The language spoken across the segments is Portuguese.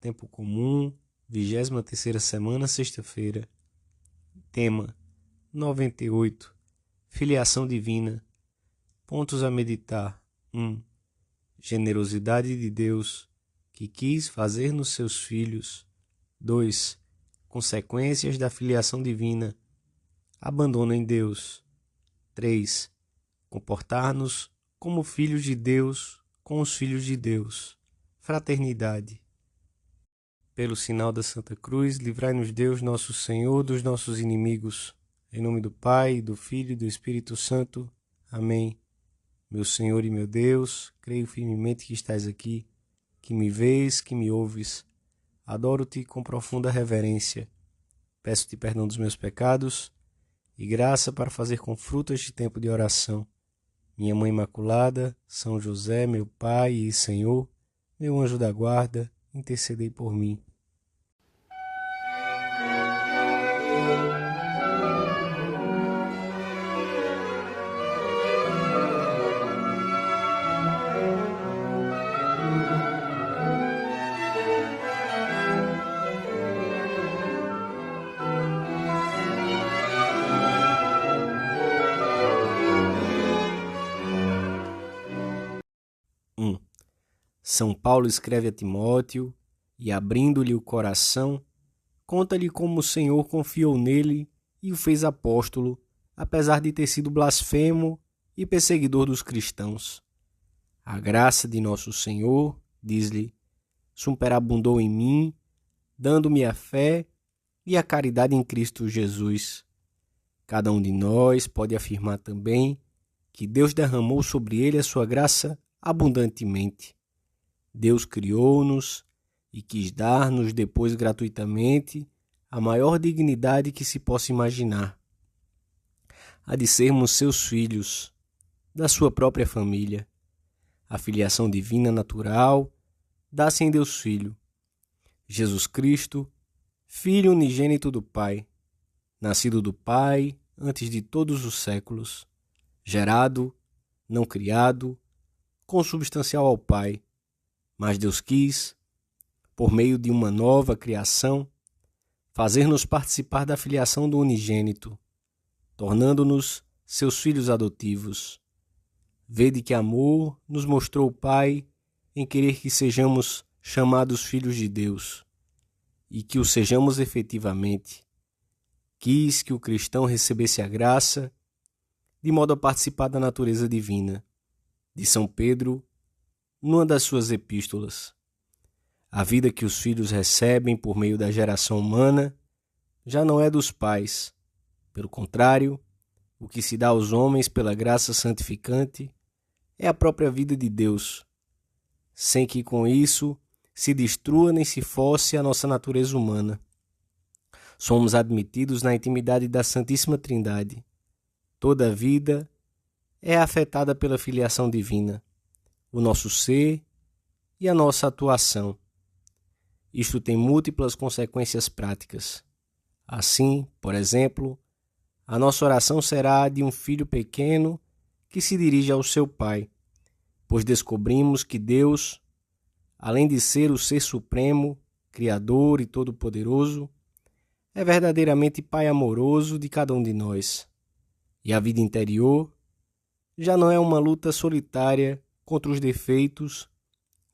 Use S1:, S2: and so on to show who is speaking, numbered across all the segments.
S1: Tempo comum, 23ª semana, sexta-feira. Tema: 98. Filiação divina. Pontos a meditar. 1. Generosidade de Deus, que quis fazer nos seus filhos. 2. Consequências da filiação divina. Abandono em Deus. 3. Comportar-nos como filhos de Deus com os filhos de Deus. Fraternidade. Pelo sinal da Santa Cruz, livrai-nos Deus, nosso Senhor, dos nossos inimigos. Em nome do Pai, do Filho e do Espírito Santo. Amém. Meu Senhor e meu Deus, creio firmemente que estás aqui, que me vês, que me ouves. Adoro-te com profunda reverência. Peço-te perdão dos meus pecados e graça para fazer com fruto este tempo de oração. Minha Mãe Imaculada, São José, meu Pai e Senhor, meu anjo da guarda, intercedei por mim. São Paulo escreve a Timóteo e, abrindo-lhe o coração, conta-lhe como o Senhor confiou nele e o fez apóstolo, apesar de ter sido blasfemo e perseguidor dos cristãos. A graça de nosso Senhor, diz-lhe, superabundou em mim, dando-me a fé e a caridade em Cristo Jesus. Cada um de nós pode afirmar também que Deus derramou sobre ele a sua graça abundantemente. Deus criou-nos e quis dar-nos depois gratuitamente a maior dignidade que se possa imaginar, a de sermos seus filhos, da sua própria família. A filiação divina natural dá-se em Deus Filho, Jesus Cristo, Filho unigênito do Pai, nascido do Pai antes de todos os séculos, gerado, não criado, consubstancial ao Pai. Mas Deus quis, por meio de uma nova criação, fazer-nos participar da filiação do unigênito, tornando-nos seus filhos adotivos. Vede que amor nos mostrou o Pai em querer que sejamos chamados filhos de Deus, e que o sejamos efetivamente. Quis que o cristão recebesse a graça, de modo a participar da natureza divina. De São Pedro, numa das suas epístolas. A vida que os filhos recebem por meio da geração humana já não é dos pais. Pelo contrário, o que se dá aos homens pela graça santificante é a própria vida de Deus, sem que com isso se destrua nem se force a nossa natureza humana. Somos admitidos na intimidade da Santíssima Trindade. Toda a vida é afetada pela filiação divina, o nosso ser e a nossa atuação. Isto tem múltiplas consequências práticas. Assim, por exemplo, a nossa oração será a de um filho pequeno que se dirige ao seu pai, pois descobrimos que Deus, além de ser o Ser Supremo, Criador e Todo-Poderoso, é verdadeiramente Pai amoroso de cada um de nós. E a vida interior já não é uma luta solitária contra os defeitos,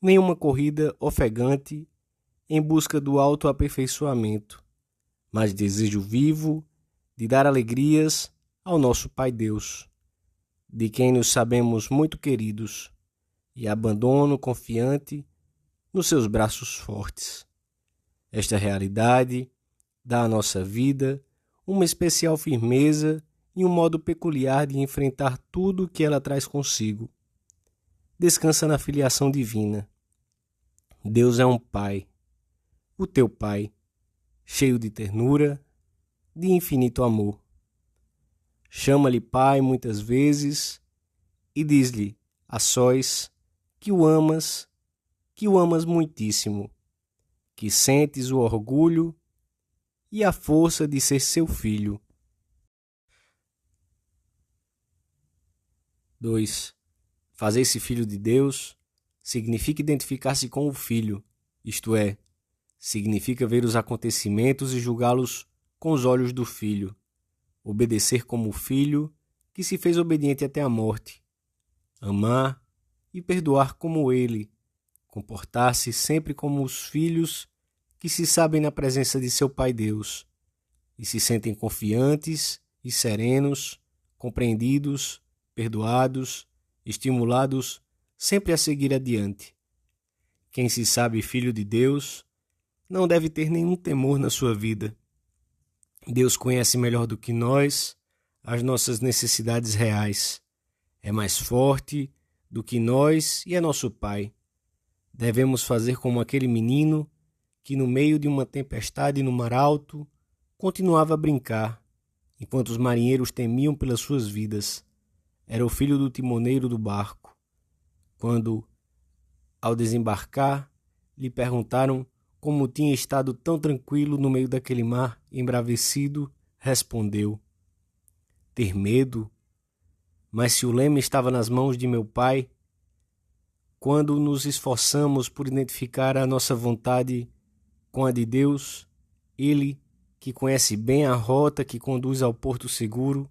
S1: nem uma corrida ofegante em busca do autoaperfeiçoamento, mas desejo vivo de dar alegrias ao nosso Pai Deus, de quem nos sabemos muito queridos, e abandono confiante nos seus braços fortes. Esta realidade dá à nossa vida uma especial firmeza e um modo peculiar de enfrentar tudo o que ela traz consigo. Descansa na filiação divina. Deus é um Pai, o teu Pai, cheio de ternura, de infinito amor. Chama-lhe Pai muitas vezes e diz-lhe a sós que o amas muitíssimo, que sentes o orgulho e a força de ser seu filho. 2. Fazer-se filho de Deus significa identificar-se com o Filho, isto é, Significa ver os acontecimentos e julgá-los com os olhos do filho. Obedecer como o filho que se fez obediente até a morte. Amar e perdoar como ele. Comportar-se sempre como os filhos que se sabem na presença de seu Pai Deus e se sentem confiantes e serenos, compreendidos, perdoados, estimulados sempre a seguir adiante. Quem se sabe filho de Deus não deve ter nenhum temor na sua vida. Deus conhece melhor do que nós as nossas necessidades reais. É mais forte do que nós e é nosso Pai. Devemos fazer como aquele menino que, no meio de uma tempestade no mar alto, continuava a brincar, enquanto os marinheiros temiam pelas suas vidas. Era o filho do timoneiro do barco. Quando, ao desembarcar, lhe perguntaram como tinha estado tão tranquilo no meio daquele mar embravecido, respondeu: ter medo? Mas se o leme estava nas mãos de meu Pai, quando nos esforçamos por identificar a nossa vontade com a de Deus, Ele, que conhece bem a rota que conduz ao porto seguro,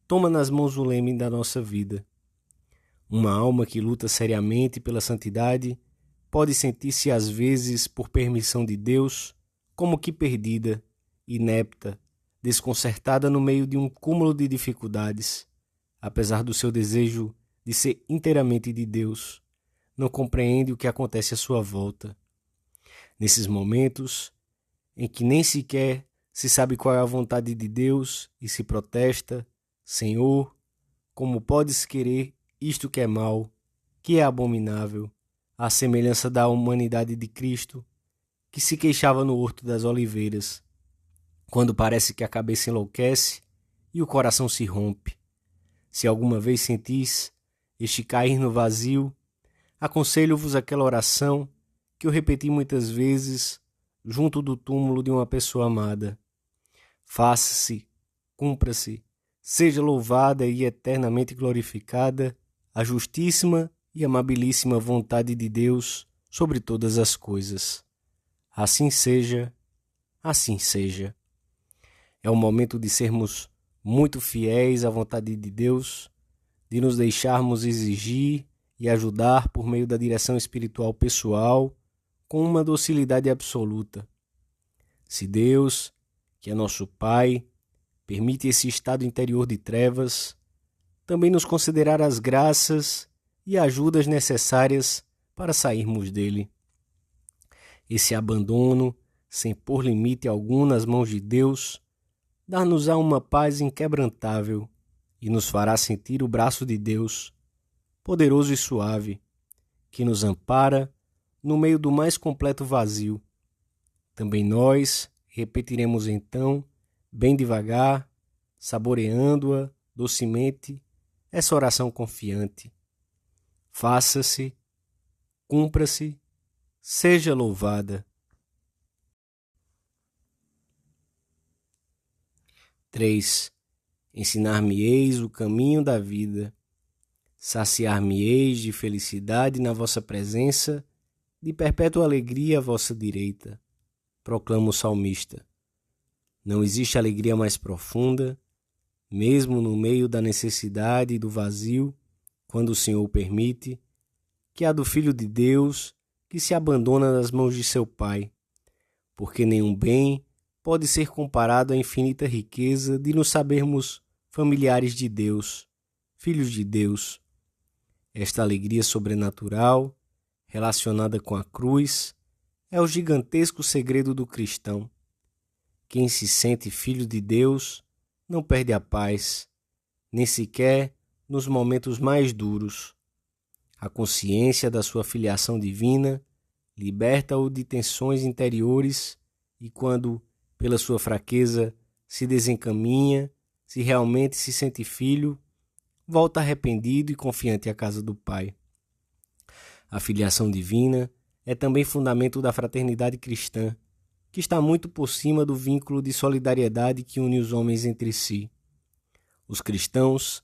S1: toma nas mãos o leme da nossa vida. Uma alma que luta seriamente pela santidade pode sentir-se às vezes, por permissão de Deus, como que perdida, inepta, desconcertada no meio de um cúmulo de dificuldades. Apesar do seu desejo de ser inteiramente de Deus, não compreende o que acontece à sua volta. Nesses momentos, em que nem sequer se sabe qual é a vontade de Deus e se protesta: Senhor, como podes querer isto que é mal, que é abominável, à semelhança da humanidade de Cristo, que se queixava no Horto das Oliveiras, quando parece que a cabeça enlouquece e o coração se rompe. Se alguma vez sentis este cair no vazio, aconselho-vos aquela oração que eu repeti muitas vezes junto do túmulo de uma pessoa amada. Faça-se, cumpra-se, seja louvada e eternamente glorificada a justíssima e amabilíssima vontade de Deus sobre todas as coisas. Assim seja, assim seja. É o momento de sermos muito fiéis à vontade de Deus, de nos deixarmos exigir e ajudar por meio da direção espiritual pessoal, com uma docilidade absoluta. Se Deus, que é nosso Pai, permite esse estado interior de trevas, também nos concederá as graças e ajudas necessárias para sairmos dele. Esse abandono, sem pôr limite algum nas mãos de Deus, dar-nos-á uma paz inquebrantável e nos fará sentir o braço de Deus, poderoso e suave, que nos ampara no meio do mais completo vazio. Também nós repetiremos então, bem devagar, saboreando-a docemente, essa oração confiante. Faça-se, cumpra-se, seja louvada. 3. Ensinar-me-eis o caminho da vida. Saciar-me-eis de felicidade na vossa presença, de perpétua alegria à vossa direita. Proclama o salmista. Não existe alegria mais profunda, mesmo no meio da necessidade e do vazio, quando o Senhor permite, que a do Filho de Deus que se abandona nas mãos de seu Pai, porque nenhum bem pode ser comparado à infinita riqueza de nos sabermos familiares de Deus, filhos de Deus. Esta alegria sobrenatural, relacionada com a cruz, é o gigantesco segredo do cristão. Quem se sente filho de Deus não perde a paz, nem sequer nos momentos mais duros. A consciência da sua filiação divina liberta-o de tensões interiores e quando, pela sua fraqueza, se desencaminha, se realmente se sente filho, volta arrependido e confiante à casa do Pai. A filiação divina é também fundamento da fraternidade cristã, que está muito por cima do vínculo de solidariedade que une os homens entre si. Os cristãos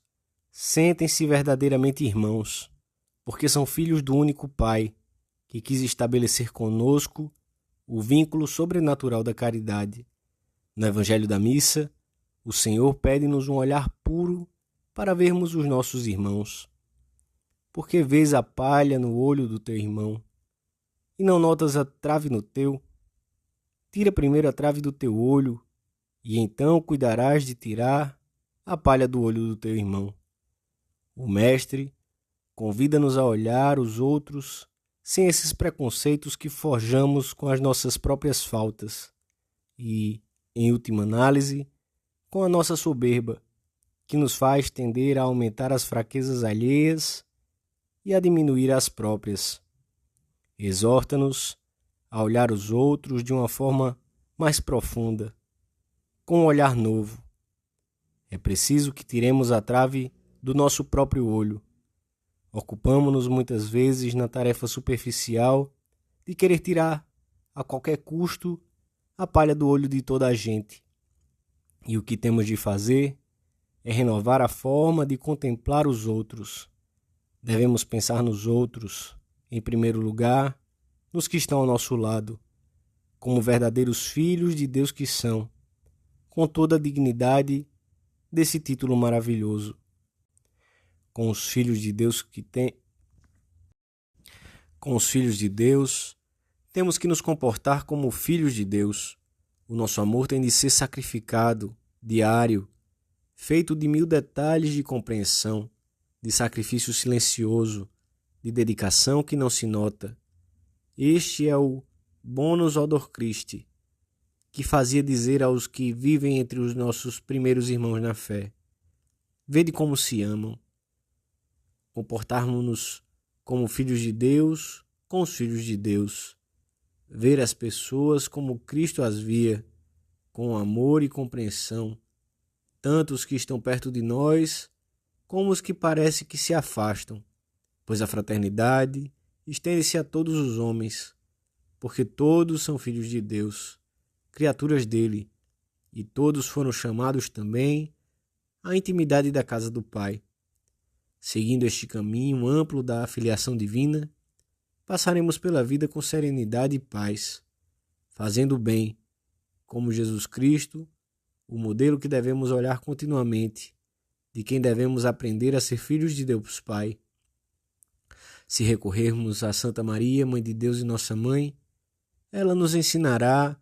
S1: sentem-se verdadeiramente irmãos, porque são filhos do único Pai, que quis estabelecer conosco o vínculo sobrenatural da caridade. No Evangelho da Missa, o Senhor pede-nos um olhar puro para vermos os nossos irmãos. Porque vês a palha no olho do teu irmão e não notas a trave no teu? Tira primeiro a trave do teu olho e então cuidarás de tirar a palha do olho do teu irmão. O Mestre convida-nos a olhar os outros sem esses preconceitos que forjamos com as nossas próprias faltas e, em última análise, com a nossa soberba, que nos faz tender a aumentar as fraquezas alheias e a diminuir as próprias. Exorta-nos a olhar os outros de uma forma mais profunda, com um olhar novo. É preciso que tiremos a trave do nosso próprio olho. Ocupamo-nos muitas vezes na tarefa superficial de querer tirar, a qualquer custo, a palha do olho de toda a gente. E o que temos de fazer é renovar a forma de contemplar os outros. Devemos pensar nos outros, em primeiro lugar, nos que estão ao nosso lado, como verdadeiros filhos de Deus que são, com toda a dignidade desse título maravilhoso. Com os filhos de Deus temos que nos comportar como filhos de Deus. O nosso amor tem de ser sacrificado, diário, feito de 1000 detalhes de compreensão, de sacrifício silencioso, de dedicação que não se nota. Este é o bonus odor Christi, que fazia dizer aos que vivem entre os nossos primeiros irmãos na fé: vede como se amam. Comportarmos-nos como filhos de Deus com os filhos de Deus. Ver as pessoas como Cristo as via, com amor e compreensão, tanto os que estão perto de nós, como os que parece que se afastam, pois a fraternidade estende-se a todos os homens, porque todos são filhos de Deus, criaturas dele, e todos foram chamados também à intimidade da casa do Pai. Seguindo este caminho amplo da filiação divina, passaremos pela vida com serenidade e paz, fazendo o bem, como Jesus Cristo, o modelo que devemos olhar continuamente, de quem devemos aprender a ser filhos de Deus Pai. Se recorrermos a Santa Maria, Mãe de Deus e Nossa Mãe, ela nos ensinará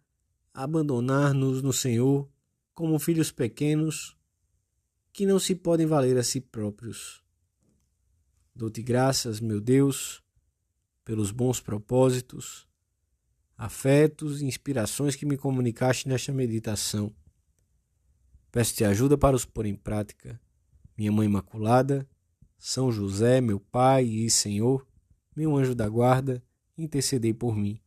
S1: a abandonar-nos no Senhor como filhos pequenos que não se podem valer a si próprios. Dou-te graças, meu Deus, pelos bons propósitos, afetos e inspirações que me comunicaste nesta meditação. Peço-te ajuda para os pôr em prática. Minha Mãe Imaculada, São José, meu Pai e Senhor, meu anjo da guarda, intercedei por mim.